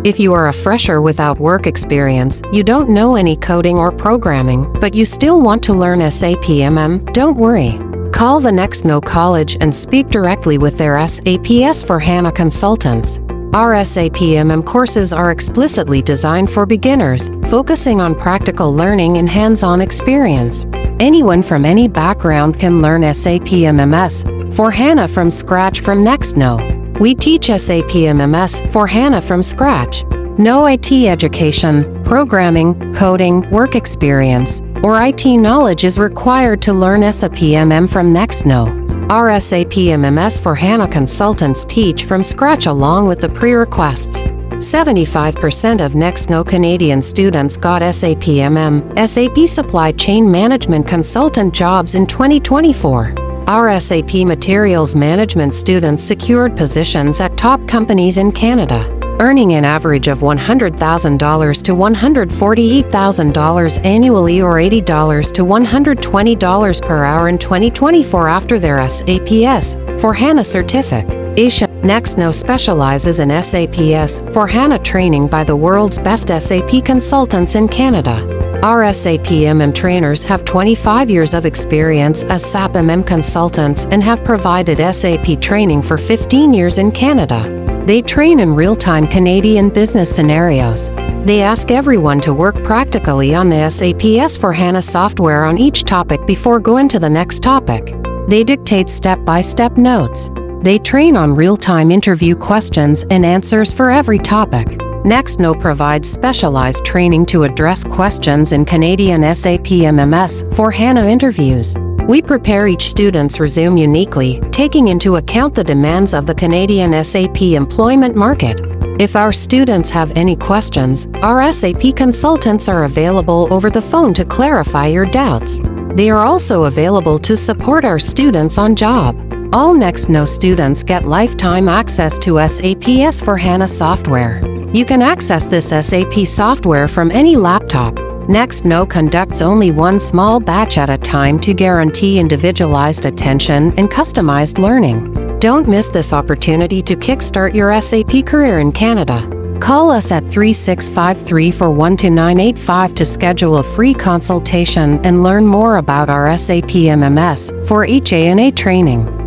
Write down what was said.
If you are a fresher without work experience, you don't know any coding or programming, but you still want to learn SAP MM, don't worry. Call the Nextnow College and speak directly with their SAP S for HANA consultants. Our SAP MM courses are explicitly designed for beginners, focusing on practical learning and hands-on experience. Anyone from any background can learn SAP MMS for HANA from scratch from Nextnow. We teach SAP MMS for HANA from scratch. No IT education, programming, coding, work experience, or IT knowledge is required to learn SAP MM from Nextnow. Our SAP MMS for HANA consultants teach from scratch along with the pre-requisites. 75% of Nextnow Canadian students got SAP MM, SAP Supply Chain Management Consultant jobs in 2024. Our SAP Materials Management students secured positions at top companies in Canada, earning an average of $100,000 to $148,000 annually or $80 to $120 per hour in 2024 after their SAP S for HANA certification. Nextnow specializes in SAP S for HANA training by the world's best SAP consultants in Canada. Our SAP MM trainers have 25 years of experience as SAP MM consultants and have provided SAP training for 15 years in Canada. They train in real-time Canadian business scenarios. They ask everyone to work practically on the SAP S for HANA software on each topic before going to the next topic. They dictate step-by-step notes. They train on real-time interview questions and answers for every topic. Nextnow provides specialized training to address questions in Canadian SAP MMS for HANA interviews. We prepare each student's resume uniquely, taking into account the demands of the Canadian SAP employment market. If our students have any questions, our SAP consultants are available over the phone to clarify your doubts. They are also available to support our students on job. All Nextnow students get lifetime access to SAP S for HANA software. You can access this SAP software from any laptop. Nextnow conducts only one small batch at a time to guarantee individualized attention and customized learning. Don't miss this opportunity to kickstart your SAP career in Canada. Call us at 3653-412-985 to schedule a free consultation and learn more about our SAP MMS for HANA training.